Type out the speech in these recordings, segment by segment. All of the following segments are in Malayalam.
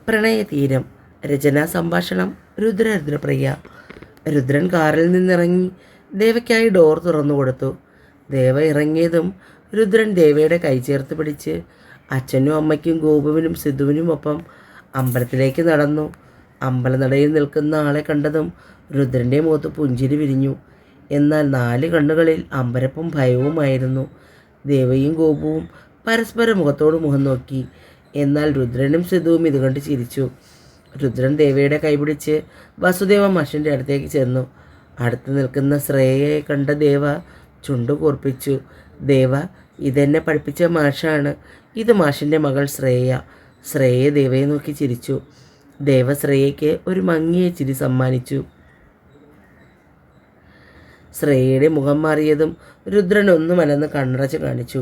പ്രണയതീരം. രചനാ സംഭാഷണം രുദ്രപ്രിയ. രുദ്രൻ കാറിൽ നിന്നിറങ്ങി ദേവയ്ക്കായി ഡോർ തുറന്നു കൊടുത്തു. ദേവ ഇറങ്ങിയതും രുദ്രൻ ദേവയുടെ കൈ ചേർത്ത് പിടിച്ച് അച്ഛനും അമ്മയ്ക്കും ഗോപുവിനും സിദ്ധുവിനുമൊപ്പം അമ്പലത്തിലേക്ക് നടന്നു. അമ്പലനടയിൽ നിൽക്കുന്ന ആളെ കണ്ടതും രുദ്രൻ്റെ മുഖത്ത് പുഞ്ചിരി വിരിഞ്ഞു. എന്നാൽ 4 കണ്ണുകളിൽ അമ്പരപ്പും ഭയവുമായിരുന്നു. ദേവയും ഗോപുവും പരസ്പരം മുഖത്തോട് മുഖം നോക്കി. എന്നാൽ രുദ്രനും സിദ്ധുവും ഇത് കണ്ട് ചിരിച്ചു. രുദ്രൻ ദേവയുടെ കൈപിടിച്ച് വസുദേവ മാഷിൻ്റെ അടുത്തേക്ക് ചെന്നു. അടുത്ത് നിൽക്കുന്ന ശ്രേയയെ കണ്ട ദേവ ചുണ്ടു കൂർപ്പിച്ചു. ദേവ, ഇതെന്നെ പഠിപ്പിച്ച മാഷാണ്. ഇത് മാഷിൻ്റെ മകൾ ശ്രേയ. ശ്രേയ ദേവയെ നോക്കി ചിരിച്ചു. ദേവ ശ്രേയയ്ക്ക് ഒരു മങ്ങിയ ചിരി സമ്മാനിച്ചു. ശ്രേയയുടെ മുഖം മാറിയതും രുദ്രൻ ഒന്നുമല്ലെന്ന് കണ്ണടച്ച് കാണിച്ചു.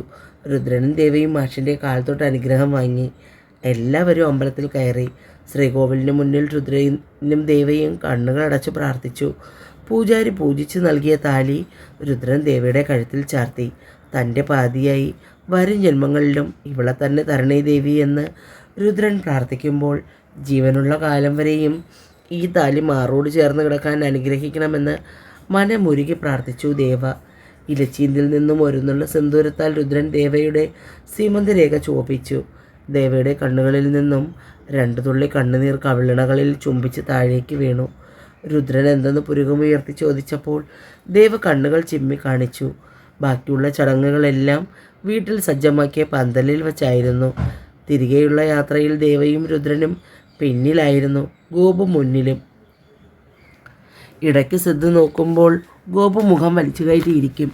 രുദ്രനും ദേവയും മാഷിൻ്റെ കാൽ തൊട്ട് അനുഗ്രഹം വാങ്ങി. എല്ലാവരും അമ്പലത്തിൽ കയറി. ശ്രീകോവിലിന് മുന്നിൽ രുദ്രനും ദേവയും കണ്ണുകളടച്ച് പ്രാർത്ഥിച്ചു. പൂജാരി പൂജിച്ച് നൽകിയ താലി രുദ്രൻ ദേവയുടെ കഴുത്തിൽ ചാർത്തി. തൻ്റെ പാതിയായി വരും ജന്മങ്ങളിലും ഇവളെ തന്നെ തരണേ ദേവി എന്ന് രുദ്രൻ പ്രാർത്ഥിക്കുമ്പോൾ ജീവനുള്ള കാലം വരെയും ഈ താലി മാറോട് ചേർന്ന് കിടക്കാൻ അനുഗ്രഹിക്കണമെന്ന് മനമുരുകി പ്രാർത്ഥിച്ചു ദേവ. ഇലച്ചീന്തിൽ നിന്നും ഒരുന്നുള്ള സിന്ദൂരത്താൽ രുദ്രൻ ദേവയുടെ സീമന്തരേഖ ചുവപ്പിച്ചു. ദേവയുടെ കണ്ണുകളിൽ നിന്നും 2 തുള്ളി കണ്ണുനീർ കവിളിണകളിൽ ചുംബിച്ച് താഴേക്ക് വീണു. രുദ്രൻ എന്തെന്ന് പുരുകമുയർത്തി ചോദിച്ചപ്പോൾ ദേവ കണ്ണുകൾ ചിമ്മി കാണിച്ചു. ബാക്കിയുള്ള ചടങ്ങുകളെല്ലാം വീട്ടിൽ സജ്ജമാക്കിയ പന്തലിൽ വച്ചായിരുന്നു. തിരികെയുള്ള യാത്രയിൽ ദേവയും രുദ്രനും പിന്നിലായിരുന്നു, ഗോപു മുന്നിലും. ഇടയ്ക്ക് സിദ്ധു നോക്കുമ്പോൾ ഗോപു മുഖം വലിച്ചു കയറ്റിയിരിക്കും.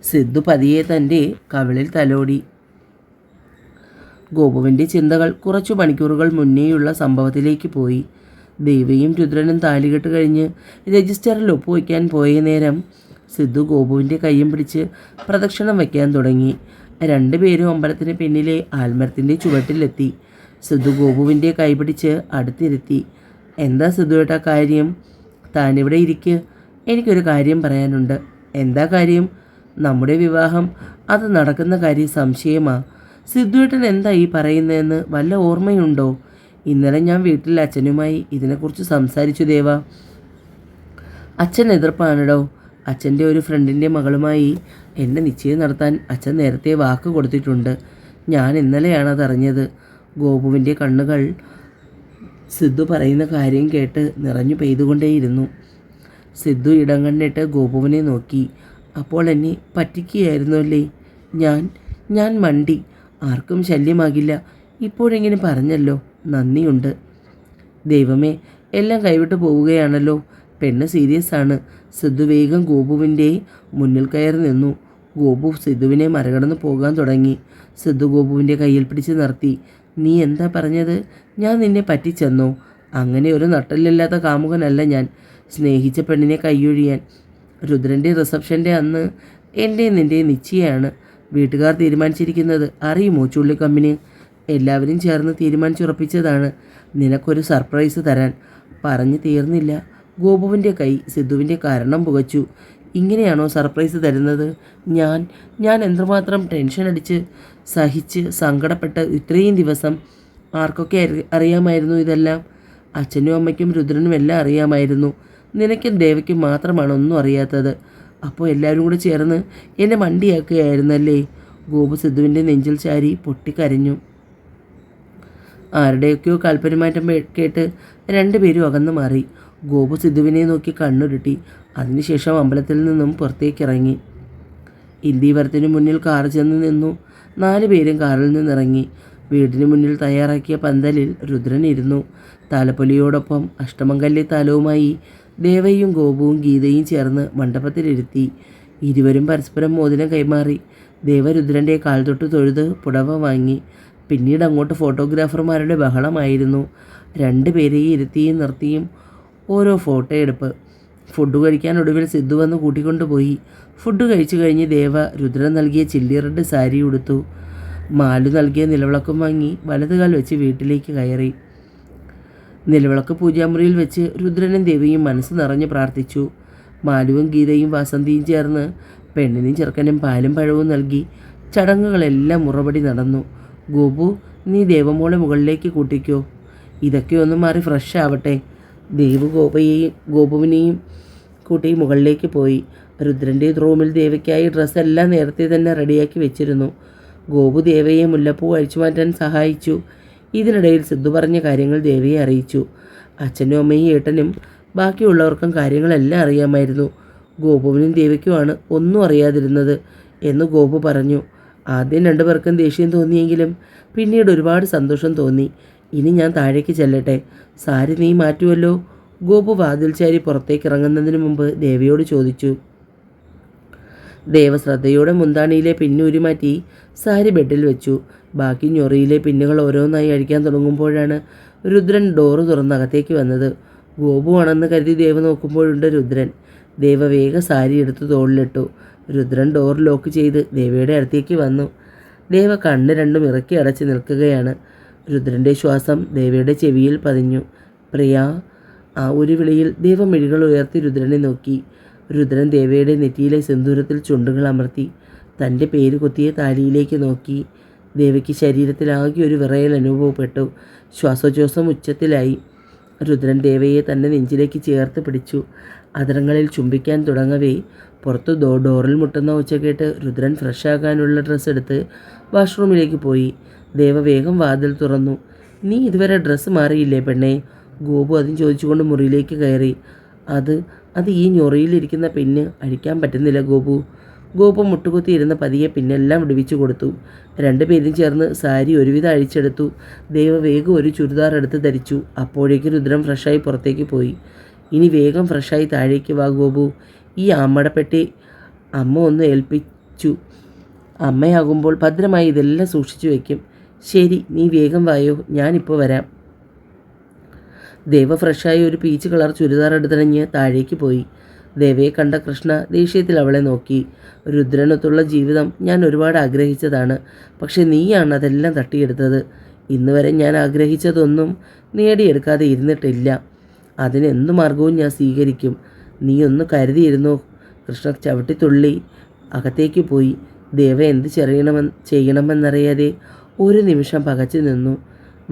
സിദ്ധു പതിയെ തൻ്റെ കവിളിൽ തലോടി. ഗോപുവിൻ്റെ ചിന്തകൾ കുറച്ചു മണിക്കൂറുകൾ മുന്നേയുള്ള സംഭവത്തിലേക്ക് പോയി. ദേവയും രുദ്രനും താലികെട്ട് കഴിഞ്ഞ് രജിസ്റ്ററിൽ ഒപ്പുവയ്ക്കാൻ പോയ നേരം സിദ്ധു ഗോപുവിൻ്റെ കയ്യും പിടിച്ച് പ്രദക്ഷിണം വയ്ക്കാൻ തുടങ്ങി. 2 പേരും അമ്പലത്തിന് പിന്നിലെ ആൽമരത്തിൻ്റെ ചുവട്ടിലെത്തി. സിദ്ധു ഗോപുവിൻ്റെ കൈ പിടിച്ച് അടുത്തിരുത്തി. എന്താ സിദ്ധുവേട്ടാ കാര്യം? താനിവിടെ ഇരിക്ക്, എനിക്കൊരു കാര്യം പറയാനുണ്ട്. എന്താ കാര്യം? നമ്മുടെ വിവാഹം, അത് നടക്കുന്ന കാര്യം സംശയമാ. സിദ്ധുവേട്ടൻ എന്താ ഈ പറയുന്നതെന്ന് വല്ല ഓർമ്മയുണ്ടോ? ഇന്നലെ ഞാൻ വീട്ടിൽ അച്ഛനുമായി ഇതിനെക്കുറിച്ച് സംസാരിച്ചു ദേവ. അച്ഛൻ എതിർപ്പാണിടോ. അച്ഛൻ്റെ ഒരു ഫ്രണ്ടിൻ്റെ മകളുമായി എന്നെ നിശ്ചയം നടത്താൻ അച്ഛൻ നേരത്തെ വാക്ക് കൊടുത്തിട്ടുണ്ട്. ഞാൻ ഇന്നലെയാണ് അതറിഞ്ഞത്. ഗോപുവിൻ്റെ കണ്ണുകൾ സിദ്ധു പറയുന്ന കാര്യം കേട്ട് നിറഞ്ഞു പെയ്തുകൊണ്ടേയിരുന്നു. സിദ്ധു ഇടം കണ്ണിട്ട് ഗോപുവിനെ നോക്കി. അപ്പോൾ എന്നെ പറ്റിക്കുകയായിരുന്നു അല്ലേ? ഞാൻ മണ്ടി. ആർക്കും ശല്യമാകില്ല. ഇപ്പോഴെങ്ങനെ പറഞ്ഞല്ലോ, നന്ദിയുണ്ട്. ദൈവമേ, എല്ലാം കൈവിട്ട് പോവുകയാണല്ലോ. പെണ്ണ് സീരിയസ് ആണ്. സിദ്ധു വേഗം ഗോപുവിൻ്റെ മുന്നിൽ കയറി നിന്നു. ഗോപു സിദ്ധുവിനെ മറികടന്ന് പോകാൻ തുടങ്ങി. സിദ്ധു ഗോപുവിൻ്റെ കയ്യിൽ പിടിച്ച് നിർത്തി. നീ എന്താ പറഞ്ഞത്? ഞാൻ നിന്നെ പറ്റിച്ചെന്നോ? അങ്ങനെ ഒരു നട്ടലില്ലാത്ത കാമുകനല്ല ഞാൻ. സ്നേഹിച്ച പെണ്ണിനെ കൈയൊഴിയാൻ. രുദ്രൻ്റെ റിസപ്ഷൻ്റെ അന്ന് എൻ്റെ നിൻ്റെ നിശ്ചയമാണ് വീട്ടുകാർ തീരുമാനിച്ചിരിക്കുന്നത്. അറിയുമോ ചുള്ളിക്കമ്മിന്? എല്ലാവരും ചേർന്ന് തീരുമാനിച്ചുറപ്പിച്ചതാണ് നിനക്കൊരു സർപ്രൈസ് തരാൻ. പറഞ്ഞു തീർന്നില്ല. ഗോപുവിൻ്റെ കൈ സിദ്ധുവിൻ്റെ കാരണം പുകച്ചു. ഇങ്ങനെയാണോ സർപ്രൈസ് തരുന്നത്? ഞാൻ എന്തുമാത്രം ടെൻഷൻ അടിച്ച് സഹിച്ച് സങ്കടപ്പെട്ട് ഇത്രയും ദിവസം. ആർക്കൊക്കെ അറിയാമായിരുന്നു ഇതെല്ലാം? അച്ഛനും അമ്മയ്ക്കും രുദ്രനും എല്ലാം അറിയാമായിരുന്നു. നിനക്കും ദേവയ്ക്കും മാത്രമാണ് ഒന്നും അറിയാത്തത്. അപ്പോൾ എല്ലാവരും കൂടെ ചേർന്ന് എന്നെ മണ്ടിയാക്കുകയായിരുന്നല്ലേ? ഗോപു സിദ്ധുവിൻ്റെ നെഞ്ചിൽ ചാരി പൊട്ടിക്കരഞ്ഞു. ആരുടെയൊക്കെയോ കാൽപ്പര്യമാറ്റം കേട്ട് 2 പേരും അകന്നു മാറി. ഗോപു സിദ്ധുവിനെ നോക്കി കണ്ണുരുട്ടി. അതിനുശേഷം അമ്പലത്തിൽ നിന്നും പുറത്തേക്കിറങ്ങി. ഇന്ദീവരത്തിനു മുന്നിൽ കാർ ചെന്ന് നിന്നു. 4 പേരും കാറിൽ നിന്നിറങ്ങി. വീടിന് മുന്നിൽ തയ്യാറാക്കിയ പന്തലിൽ രുദ്രൻ ഇരുന്നു. താലപ്പൊലിയോടൊപ്പം അഷ്ടമംഗല്യ താലവുമായി ദേവയും ഗോപുവും ഗീതയും ചേർന്ന് മണ്ഡപത്തിലിരുത്തി. ഇരുവരും പരസ്പരം മോതിരം കൈമാറി. ദേവ രുദ്രൻ്റെ കാൽ തൊട്ട് തൊഴുത് പുടവ വാങ്ങി. പിന്നീട് അങ്ങോട്ട് ഫോട്ടോഗ്രാഫർമാരുടെ ബഹളമായിരുന്നു. 2 പേരെയും ഇരുത്തിയും നിർത്തിയും ഓരോ ഫോട്ടോ എടുപ്പ്. ഫുഡ് കഴിക്കാൻ ഒടുവിൽ സിദ്ധു വന്ന് കൂട്ടിക്കൊണ്ടുപോയി. ഫുഡ് കഴിച്ചു കഴിഞ്ഞ് ദേവ രുദ്രൻ നൽകിയ ചില്ലി റെഡ് സാരി ഉടുത്തു. മാലു നൽകിയ നിലവിളക്കും വാങ്ങി വലതുകാൽ വെച്ച് വീട്ടിലേക്ക് കയറി. നിലവിളക്ക് പൂജാമുറിയിൽ വെച്ച് രുദ്രനും ദേവിയും മനസ്സ് നിറഞ്ഞ് പ്രാർത്ഥിച്ചു. മാലുവും ഗീതയും വാസന്തിയും ചേർന്ന് പെണ്ണിനും ചെറുക്കനും പാലും പഴവും നൽകി. ചടങ്ങുകളെല്ലാം മുറപടി നടന്നു. ഗോപു, നീ ദേവമോളെ മുകളിലേക്ക് കൂട്ടിക്കോ. ഇതൊക്കെ ഒന്ന് മാറി ഫ്രഷ് ആവട്ടെ. ദേവ് ഗോപുവിനെയും കൂട്ടി മുകളിലേക്ക് പോയി. രുദ്രൻ്റെ റൂമിൽ ദേവയ്ക്കായി ഡ്രസ്സെല്ലാം നേരത്തെ തന്നെ റെഡിയാക്കി വെച്ചിരുന്നു. ഗോപു ദേവയെ മുല്ലപ്പൂ അഴിച്ചു മാറ്റാൻ സഹായിച്ചു. ഇതിനിടയിൽ സിദ്ധു പറഞ്ഞ കാര്യങ്ങൾ ദേവയെ അറിയിച്ചു. അച്ഛനും അമ്മയും ഏട്ടനും ബാക്കിയുള്ളവർക്കും കാര്യങ്ങളെല്ലാം അറിയാമായിരുന്നു. ഗോപുവിനും ദേവയ്ക്കുമാണ് ഒന്നും അറിയാതിരുന്നത് എന്ന് ഗോപു പറഞ്ഞു. ആദ്യം രണ്ടുപേർക്കും ദേഷ്യം തോന്നിയെങ്കിലും പിന്നീട് ഒരുപാട് സന്തോഷം തോന്നി. ഇനി ഞാൻ താഴേക്ക് ചെല്ലട്ടെ, സാരി നീ മാറ്റുമല്ലോ? ഗോപു വാതിൽ ചാരി പുറത്തേക്ക് ഇറങ്ങുന്നതിന് മുമ്പ് ദേവയോട് ചോദിച്ചു. ദേവ ശ്രദ്ധയോടെ മുന്താണിയിലെ പിന്നൂരി മാറ്റി സാരി ബെഡിൽ വെച്ചു. ബാക്കി ഞൊറിയിലെ പിന്നുകൾ ഓരോന്നായി അഴിക്കാൻ തുടങ്ങുമ്പോഴാണ് രുദ്രൻ ഡോറ് തുറന്നകത്തേക്ക് വന്നത്. ഗോപു ആണെന്ന് കരുതി ദേവ നോക്കുമ്പോഴുണ്ട് രുദ്രൻ. ദേവ വേഗം സാരി എടുത്ത് തോളിലിട്ടു. രുദ്രൻ ഡോർ ലോക്ക് ചെയ്ത് ദേവയുടെ അടുത്തേക്ക് വന്നു. ദേവ കണ്ണ് രണ്ടും ഇറക്കി അടച്ച് നിൽക്കുകയാണ്. രുദ്രൻ്റെ ശ്വാസം ദേവയുടെ ചെവിയിൽ പതിഞ്ഞു. പ്രിയ. ആ ഒരു വിളിയിൽ ദേവ മിഴികൾ ഉയർത്തി രുദ്രനെ നോക്കി. രുദ്രൻ ദേവയുടെ നെറ്റിയിലെ സിന്ദൂരത്തിൽ ചുണ്ടുകൾ അമർത്തി തൻ്റെ പേര് കൊത്തിയ താലിയിലേക്ക് നോക്കി. ദേവയ്ക്ക് ശരീരത്തിലാകെ ഒരു വിറയൽ അനുഭവപ്പെട്ടു. ശ്വാസോച്ഛ്വാസം ഉച്ചത്തിലായി. രുദ്രൻ ദേവയെ തൻ്റെ നെഞ്ചിലേക്ക് ചേർത്ത് പിടിച്ചു. അതരങ്ങളിൽ ചുംബിക്കാൻ തുടങ്ങവേ പുറത്ത് ഡോറിൽ മുട്ടുന്ന ഒച്ച കേട്ട് രുദ്രൻ ഫ്രഷാകാനുള്ള ഡ്രസ്സ് എടുത്ത് വാഷ്റൂമിലേക്ക് പോയി. ദേവ വേഗം വാതിൽ തുറന്നു. നീ ഇതുവരെ ഡ്രസ്സ് മാറിയില്ലേ പെണ്ണേ? ഗോപു അതും ചോദിച്ചുകൊണ്ട് മുറിയിലേക്ക് കയറി. അത് ഈ ഞൊറിയിലിരിക്കുന്ന പിന്ന് അഴിക്കാൻ പറ്റുന്നില്ല ഗോപു. ഗോപു മുട്ടുകുത്തിയിരുന്ന പതിയെ പിന്നെല്ലാം വിടുവിച്ചു കൊടുത്തു. രണ്ടുപേരും ചേർന്ന് സാരി ഒരുവിധം അഴിച്ചെടുത്തു. ദേവ വേഗം ഒരു ചുരിദാർ എടുത്ത് ധരിച്ചു. അപ്പോഴേക്ക് രുദ്രൻ ഫ്രഷായി പുറത്തേക്ക് പോയി. ഇനി വേഗം ഫ്രഷായി താഴേക്ക് വാ ഗോപു. ഈ ആമ്മടപ്പെട്ടി അമ്മ ഒന്ന് ഏൽപ്പിച്ചു. അമ്മയാകുമ്പോൾ ഭദ്രമായി ഇതെല്ലാം സൂക്ഷിച്ചു വയ്ക്കും. ശരി, നീ വേഗം വായോ, ഞാനിപ്പോൾ വരാം. ദേവ ഫ്രഷായി ഒരു പീച്ച് കളർ ചുരിദാർ എടുത്തണിഞ്ഞ് താഴേക്ക് പോയി. ദേവയെ കണ്ട കൃഷ്ണ ദേഷ്യത്തിൽ അവളെ നോക്കി. രുദ്രനൊത്തുള്ള ജീവിതം ഞാൻ ഒരുപാട് ആഗ്രഹിച്ചതാണ്. പക്ഷെ നീയാണ് അതെല്ലാം തട്ടിയെടുത്തത്. ഇന്ന് വരെ ഞാൻ ആഗ്രഹിച്ചതൊന്നും നേടിയെടുക്കാതെ ഇരുന്നിട്ടില്ല. അതിനെന്തു മാർഗവും ഞാൻ സ്വീകരിക്കും. നീ ഒന്ന് കരുതിയിരുന്നോ? കൃഷ്ണ ചവിട്ടിത്തുള്ളി അകത്തേക്ക് പോയി. ദേവ എന്ത് ചെയ്യണമെന്നറിയാതെ ഒരു നിമിഷം പകച്ചു നിന്നു.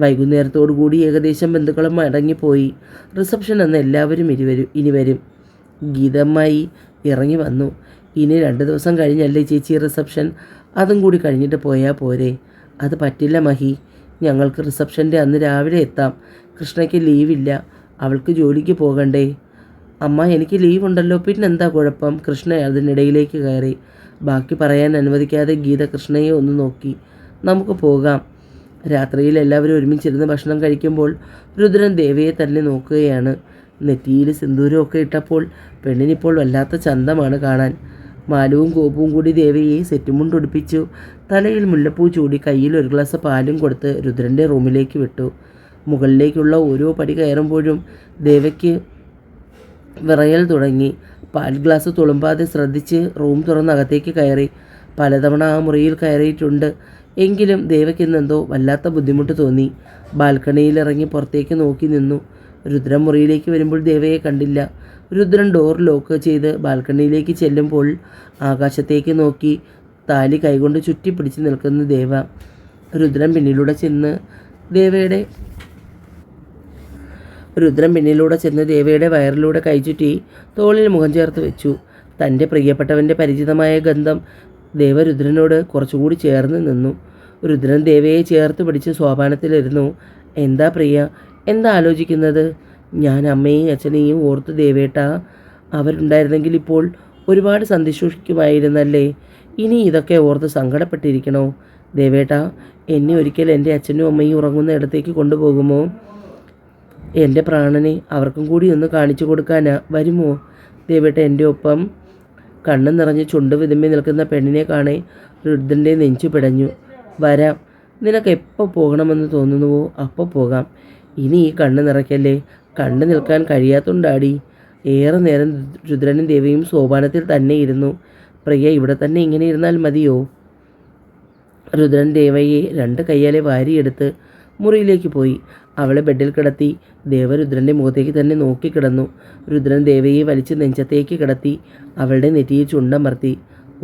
വൈകുന്നേരത്തോടു കൂടി ഏകദേശം ബന്ധുക്കളും മടങ്ങിപ്പോയി. റിസപ്ഷൻ അന്ന് എല്ലാവരും ഇനി വരും. ഗീതമ്മായി ഇറങ്ങി വന്നു. ഇനി 2 ദിവസം കഴിഞ്ഞല്ലേ ചേച്ചി റിസപ്ഷൻ? അതും കൂടി കഴിഞ്ഞിട്ട് പോയാൽ പോരെ? അത് പറ്റില്ല മഹി, ഞങ്ങൾക്ക് റിസപ്ഷൻ്റെ അന്ന് രാവിലെ എത്താം. കൃഷ്ണയ്ക്ക് ലീവില്ല, അവൾക്ക് ജോലിക്ക് പോകണ്ടേ? അമ്മ, എനിക്ക് ലീവുണ്ടല്ലോ, പിന്നെന്താ കുഴപ്പം? കൃഷ്ണ അതിനിടയിലേക്ക് കയറി. ബാക്കി പറയാൻ അനുവദിക്കാതെ ഗീത കൃഷ്ണയെ ഒന്ന് നോക്കി. നമുക്ക് പോകാം. രാത്രിയിൽ എല്ലാവരും ഒരുമിച്ചിരുന്ന് ഭക്ഷണം കഴിക്കുമ്പോൾ രുദ്രൻ ദേവയെ തന്നെ നോക്കുകയാണ്. നെറ്റിയിൽ സിന്ദൂരമൊക്കെ ഇട്ടപ്പോൾ പെണ്ണിനിപ്പോൾ വല്ലാത്ത ചന്തമാണ് കാണാൻ. മാലുവും ഗോപുവും കൂടി ദേവയെ സെറ്റുമുണ്ടൊടിപ്പിച്ചു. തലയിൽ മുല്ലപ്പൂ ചൂടി കയ്യിൽ ഒരു ഗ്ലാസ് പാലും കൊടുത്ത് രുദ്രൻ്റെ റൂമിലേക്ക് വിട്ടു. മുകളിലേക്കുള്ള ഓരോ പടി കയറുമ്പോഴും ദേവയ്ക്ക് വിറയൽ തുടങ്ങി. പാൽ ഗ്ലാസ് തുളുമ്പാതെ ശ്രദ്ധിച്ച് റൂം തുറന്നകത്തേക്ക് കയറി. പലതവണ ആ മുറിയിൽ കയറിയിട്ടുണ്ട്. എങ്കിലും ദേവയ്ക്കിന്നെന്തോ വല്ലാത്ത ബുദ്ധിമുട്ട് തോന്നി. ബാൽക്കണിയിലിറങ്ങി പുറത്തേക്ക് നോക്കി നിന്നു. രുദ്രൻ മുറിയിലേക്ക് വരുമ്പോൾ ദേവയെ കണ്ടില്ല. രുദ്രൻ ഡോർ ലോക്ക് ചെയ്ത് ബാൽക്കണിയിലേക്ക് ചെല്ലുമ്പോൾ ആകാശത്തേക്ക് നോക്കി താലി കൈകൊണ്ട് ചുറ്റിപ്പിടിച്ച് നിൽക്കുന്ന ദേവ. രുദ്രൻ പിന്നിലൂടെ ചെന്ന് ദേവയുടെ വയറിലൂടെ കൈചുറ്റി തോളിൽ മുഖം ചേർത്ത് വെച്ചു. തൻ്റെ പ്രിയപ്പെട്ടവൻ്റെ പരിചിതമായ ഗന്ധം ദേവ രുദ്രനോട് കുറച്ചുകൂടി ചേർന്ന് നിന്നു. രുദ്രൻ ദേവയെ ചേർത്ത് പിടിച്ച് സോപാനത്തിലിരുന്നു. എന്താ പ്രിയ, എന്താ ആലോചിക്കുന്നത്? ഞാൻ അമ്മയെയും അച്ഛനെയും ഓർത്ത് ദേവേട്ടാ. അവരുണ്ടായിരുന്നെങ്കിൽ ഇപ്പോൾ ഒരുപാട് സന്തോഷിക്കുമായിരുന്നല്ലേ. ഇനി ഇതൊക്കെ ഓർത്ത് സങ്കടപ്പെട്ടിരിക്കണോ? ദേവേട്ടാ, എന്നെ ഒരിക്കൽ എൻ്റെ അച്ഛനും അമ്മയും ഉറങ്ങുന്ന ഇടത്തേക്ക് കൊണ്ടുപോകുമോ? എൻ്റെ പ്രാണനെ അവർക്കും കൂടി ഒന്ന് കാണിച്ചു കൊടുക്കാനാ. വരുമോ ദേവേട്ട എൻ്റെ ഒപ്പം? കണ്ണ് നിറഞ്ഞ് ചുണ്ട് വിതുമ്പി നിൽക്കുന്ന പെണ്ണിനെ കാണേ രുദ്രൻ്റെ നെഞ്ചു പിടഞ്ഞു. വരാം, നിനക്ക് എപ്പോൾ പോകണമെന്ന് തോന്നുന്നുവോ അപ്പോൾ പോകാം. ഇനി ഈ കണ്ണ് നിറയ്ക്കല്ലേ. കണ്ണ് നിൽക്കാൻ കഴിയാത്തുണ്ടാടി. ഏറെ നേരം രുദ്രനും ദേവിയും സോപാനത്തിൽ തന്നെ ഇരുന്നു. പ്രിയ, ഇവിടെ തന്നെ ഇങ്ങനെ ഇരുന്നാൽ മതിയോ? രുദ്രൻ ദേവയെ 2 കയ്യാലെ വാരിയെടുത്ത് മുറിയിലേക്ക് പോയി. അവളെ ബെഡിൽ കിടത്തി. ദേവ രുദ്രൻ്റെ മുഖത്തേക്ക് തന്നെ നോക്കിക്കിടന്നു. രുദ്രൻ ദേവയെ വലിച്ച് നെഞ്ചത്തേക്ക് കിടത്തി അവളുടെ നെറ്റിയിൽ ചുണ്ടമർത്തി.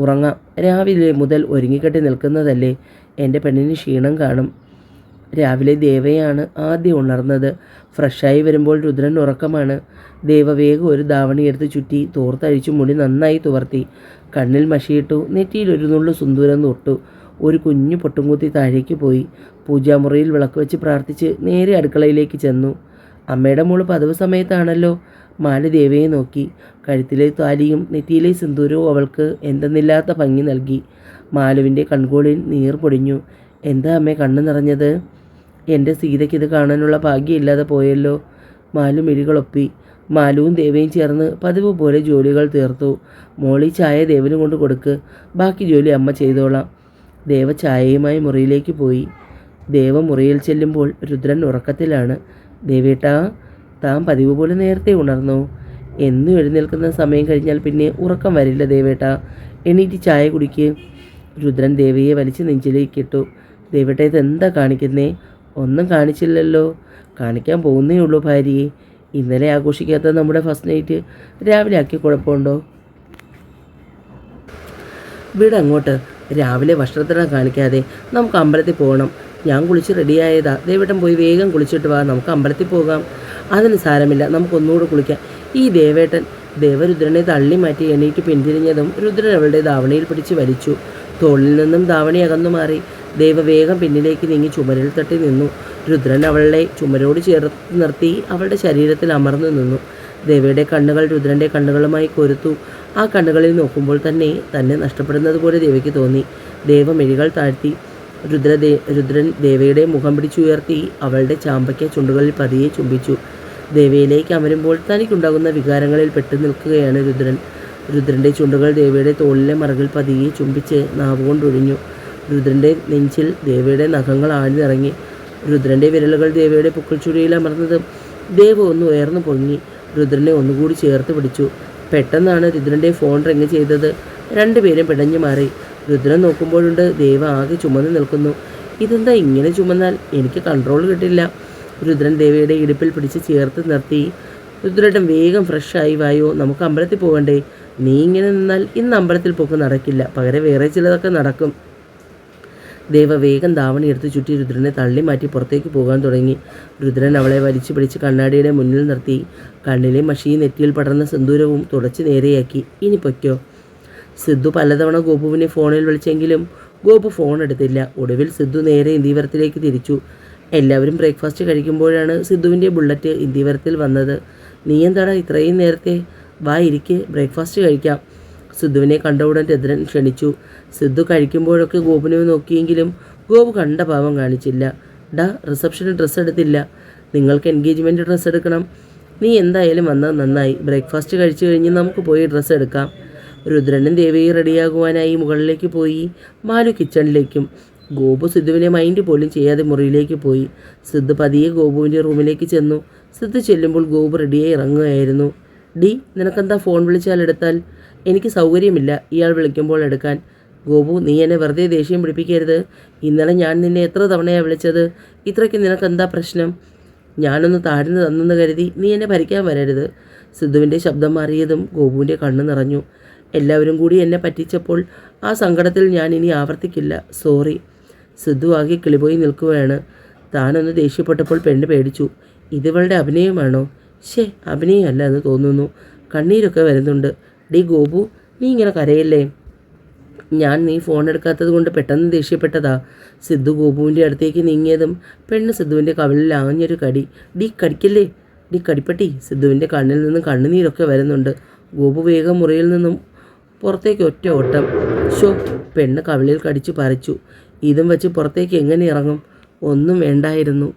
ഉറങ്ങാം, രാവിലെ മുതൽ ഒരുങ്ങിക്കെട്ടി നിൽക്കുന്നതല്ലേ, എൻ്റെ പെണ്ണിന് ക്ഷീണം കാണും. രാവിലെ ദേവയാണ് ആദ്യം ഉണർന്നത്. ഫ്രഷായി വരുമ്പോൾ രുദ്രൻ ഉറക്കമാണ്. ദേവ വേഗം ഒരു ധാവണി എടുത്ത് ചുറ്റി തോർത്തഴിച്ചു മുടി നന്നായി തുവർത്തി. കണ്ണിൽ മഷിയിട്ടു. നെറ്റിയിൽ ഒരു നുള്ളു സിന്ദൂരം തൊട്ടു. ഒരു കുഞ്ഞു പൊട്ടും കുത്തി താഴേക്ക് പോയി. പൂജാമുറിയിൽ വിളക്ക് വെച്ച് പ്രാർത്ഥിച്ച് നേരെ അടുക്കളയിലേക്ക് ചെന്നു. അമ്മയുടെ മോള് പതിവ് സമയത്താണല്ലോ. മാല ദേവയെ നോക്കി. കഴുത്തിലെ താലിയും നെറ്റിയിലെ സിന്ദൂരവും അവൾക്ക് എന്തെന്നില്ലാത്ത ഭംഗി നൽകി. മാലുവിൻ്റെ കൺകോളിൽ നീർ പൊടിഞ്ഞു. എന്താ അമ്മേ കണ്ണു നിറഞ്ഞത്? എൻ്റെ സീതയ്ക്ക് ഇത് കാണാനുള്ള ഭാഗ്യമില്ലാതെ പോയല്ലോ. മാലു മിഴികളൊപ്പി. മാലുവും ദേവയും ചേർന്ന് പതിവ് പോലെ ജോലികൾ തീർത്തു. മോളി ചായ ദേവന് കൊണ്ട് കൊടുക്ക്, ബാക്കി ജോലി അമ്മ ചെയ്തോളാം. ദേവ ചായയുമായി മുറിയിലേക്ക് പോയി. ദേവ മുറിയിൽ ചെല്ലുമ്പോൾ രുദ്രൻ ഉറക്കത്തിലാണ്. ദേവേട്ടാ, താൻ പതിവ് പോലെ നേരത്തെ ഉണർന്നു. എന്നും എഴുന്നേൽക്കുന്ന സമയം കഴിഞ്ഞാൽ പിന്നെ ഉറക്കം വരില്ല ദേവേട്ടാ. എണീറ്റ് ചായ കുടിക്ക്. രുദ്രൻ ദേവയെ വലിച്ച് നെഞ്ചിലേക്കിട്ടു. ദേവേട്ട ഇതെന്താ കാണിക്കുന്നേ? ഒന്നും കാണിച്ചില്ലല്ലോ. കാണിക്കാൻ പോകുന്നേ ഉള്ളൂ ഭാര്യയെ. ഇന്നലെ ആഘോഷിക്കാത്ത നമ്മുടെ ഫസ്റ്റ് നൈറ്റ് രാവിലെ ആക്കി കുഴപ്പമുണ്ടോ? വീടങ്ങോട്ട്. രാവിലെ വസ്ത്രത്തിടം കാണിക്കാതെ നമുക്ക് അമ്പലത്തിൽ പോകണം. ഞാൻ കുളിച്ച് റെഡിയായതാ. ദേവേട്ടൻ പോയി വേഗം കുളിച്ചിട്ട് വാ, നമുക്ക് അമ്പലത്തിൽ പോകാം. അതിന് സാരമില്ല, നമുക്കൊന്നുകൂടെ കുളിക്കാം. ഈ ദേവേട്ടൻ. ദേവരുദ്രനെ തള്ളി മാറ്റി എണീറ്റ് പിന്തിരിഞ്ഞതും രുദ്രൻ അവളുടെ ധാവണിയിൽ പിടിച്ച് വലിച്ചു. തോളിൽ നിന്നും ധാവണി അകന്നു മാറി. ദേവ വേഗം പിന്നിലേക്ക് നീങ്ങി ചുമരിൽ തട്ടി നിന്നു. രുദ്രൻ അവളെ ചുമരോട് ചേർത്ത് നിർത്തി അവളുടെ ശരീരത്തിൽ അമർന്നു നിന്നു. ദേവയുടെ കണ്ണുകൾ രുദ്രൻ്റെ കണ്ണുകളുമായി കൊരുത്തു. ആ കണ്ണുകളിൽ നോക്കുമ്പോൾ തന്നെ നഷ്ടപ്പെടുന്നത് പോലെ ദേവയ്ക്ക് തോന്നി. ദേവ മിഴികൾ താഴ്ത്തി. രുദ്രൻ ദേവയുടെ മുഖം പിടിച്ചുയർത്തി അവളുടെ ചാമ്പയ്ക്ക ചുണ്ടുകളിൽ പതിയെ ചുംബിച്ചു. ദേവയിലേക്ക് അമരുമ്പോൾ തനിക്കുണ്ടാകുന്ന വികാരങ്ങളിൽ പെട്ടു നിൽക്കുകയാണ് രുദ്രൻ. രുദ്രൻ്റെ ചുണ്ടുകൾ ദേവയുടെ തോളിലെ മറകിൽ പതിയെ ചുംബിച്ച് നാവുകൊണ്ടൊഴിഞ്ഞു. രുദ്രൻ്റെ നെഞ്ചിൽ ദേവയുടെ നഖങ്ങൾ ആഴ്ന്നിറങ്ങി. രുദ്രൻ്റെ വിരലുകൾ ദേവയുടെ പുക്കിൾച്ചുഴിയിൽ അമർന്നതും ദേവ ഒന്ന് ഉയർന്നു പൊങ്ങി രുദ്രനെ ഒന്നുകൂടി ചേർത്ത് പിടിച്ചു. പെട്ടെന്നാണ് രുദ്രൻ്റെ ഫോൺ റിങ് ചെയ്തത്. രണ്ടുപേരും പിടഞ്ഞു മാറി. രുദ്രൻ നോക്കുമ്പോഴുണ്ട് ദേവ ആകെ ചുമന്ന് നിൽക്കുന്നു. ഇതെന്താ ഇങ്ങനെ ചുമന്നാൽ? എനിക്ക് കൺട്രോൾ കിട്ടില്ല. രുദ്രൻ ദേവയുടെ ഇടുപ്പിൽ പിടിച്ച് ചേർത്ത് നിർത്തി. രുദ്രേട്ടൻ വേഗം ഫ്രഷായി വായോ, നമുക്ക് അമ്പലത്തിൽ പോകണ്ടേ? നീ ഇങ്ങനെ നിന്നാൽ ഇന്ന് അമ്പലത്തിൽ പോക്ക് നടക്കില്ല, പകരം വേറെ ചിലതൊക്കെ നടക്കും. ദേവ വേഗം ധാവണി എടുത്ത് ചുറ്റി രുദ്രനെ തള്ളി മാറ്റി പുറത്തേക്ക് പോകാൻ തുടങ്ങി. രുദ്രൻ അവളെ വലിച്ചു പിടിച്ച് കണ്ണാടിയുടെ മുന്നിൽ നിർത്തി. കണ്ണിലെ മഷി നെറ്റിയിൽ പടർന്ന സിന്ദൂരവും തുടച്ച് നേരെയാക്കി. ഇനി പൊയ്ക്കോ. സിദ്ധു പലതവണ ഗോപുവിനെ ഫോണിൽ വിളിച്ചെങ്കിലും ഗോപു ഫോൺ എടുത്തില്ല. ഒടുവിൽ സിദ്ധു നേരെ ഇന്ദീവരത്തിലേക്ക് തിരിച്ചു. എല്ലാവരും ബ്രേക്ക്ഫാസ്റ്റ് കഴിക്കുമ്പോഴാണ് സിദ്ധുവിൻ്റെ ബുള്ളറ്റ് ഇന്ദീവരത്തിൽ വന്നത്. നീ എന്താടാ ഇത്രയും നേരത്തെ? വാ ഇരിക്ക്, ബ്രേക്ക്ഫാസ്റ്റ് കഴിക്കാം. സിദ്ധുവിനെ കണ്ട ഉടൻ രുദ്രൻ ക്ഷണിച്ചു. സിദ്ധു കഴിക്കുമ്പോഴൊക്കെ ഗോപുവിനെ നോക്കിയെങ്കിലും ഗോപു കണ്ട ഭാവം കാണിച്ചില്ല. റിസപ്ഷന് ഡ്രസ്സ് എടുത്തില്ല. നിങ്ങൾക്ക് എൻഗേജ്മെൻറ്റ് ഡ്രസ്സ് എടുക്കണം. നീ എന്തായാലും വന്നാൽ നന്നായി. ബ്രേക്ക്ഫാസ്റ്റ് കഴിച്ചു കഴിഞ്ഞ് നമുക്ക് പോയി ഡ്രസ്സ് എടുക്കാം. രുദ്രനും ദേവിയെ റെഡിയാകുവാനായി മുകളിലേക്ക് പോയി. മാലു കിച്ചണിലേക്കും. ഗോപു സിദ്ധുവിനെ മൈൻഡ് പോലും ചെയ്യാതെ മുറിയിലേക്ക് പോയി. സിദ്ധു പതിയെ ഗോപുവിൻ്റെ റൂമിലേക്ക് ചെന്നു. സിദ്ധു ചെല്ലുമ്പോൾ ഗോപു റെഡിയായി ഇറങ്ങുകയായിരുന്നു. നിനക്കെന്താ ഫോൺ വിളിച്ചാൽ എടുത്താൽ? എനിക്ക് സൗകര്യമില്ല ഇയാൾ വിളിക്കുമ്പോൾ എടുക്കാൻ. ഗോപു, നീ എന്നെ വെറുതെ ദേഷ്യം പിടിപ്പിക്കരുത്. ഇന്നലെ ഞാൻ നിന്നെ എത്ര തവണയാണ് വിളിച്ചത്? ഇത്രയ്ക്ക് നിനക്കെന്താ പ്രശ്നം? ഞാനൊന്ന് താഴ്ന്നു തന്നെന്ന് കരുതി നീ എന്നെ ഭരിക്കാൻ വരരുത്. സിദ്ധുവിൻ്റെ ശബ്ദം മാറിയതും ഗോപുവിൻ്റെ കണ്ണ് നിറഞ്ഞു. എല്ലാവരും കൂടി എന്നെ പറ്റിച്ചപ്പോൾ ആ സങ്കടത്തിൽ ഞാൻ ഇനി ആവർത്തിക്കില്ല. സോറി. സിദ്ധു ആകെ കിളിപോയി നിൽക്കുകയാണ്. താനൊന്ന് ദേഷ്യപ്പെട്ടപ്പോൾ പെണ്ണ് പേടിച്ചു. ഇതിവളുടെ അഭിനയമാണോ? അഭിനയമല്ല എന്ന് തോന്നുന്നു. കണ്ണീരൊക്കെ വരുന്നുണ്ട്. ഗോപു, നീ ഇങ്ങനെ കരയല്ലേ? ഞാൻ നീ ഫോൺ എടുക്കാത്തത് കൊണ്ട് പെട്ടെന്ന് ദേഷ്യപ്പെട്ടതാ. സിദ്ധു ഗോപുവിൻ്റെ അടുത്തേക്ക് നീങ്ങിയതും പെണ്ണ് സിദ്ധുവിൻ്റെ കവിളിൽ ആഞ്ഞൊരു കടി. കടിക്കല്ലേ? കടിപ്പട്ടി. സിദ്ധുവിൻ്റെ കണ്ണിൽ നിന്നും കണ്ണുനീരൊക്കെ വരുന്നുണ്ട്. ഗോപു വേഗം മുറിയിൽ നിന്നും പുറത്തേക്ക് ഒറ്റ ഓട്ടം. പെണ്ണ് കവിളിൽ കടിച്ചു പറിച്ചു. ഇതും വെച്ച് പുറത്തേക്ക് എങ്ങനെ ഇറങ്ങും? ഒന്നും വേണ്ടായിരുന്നു.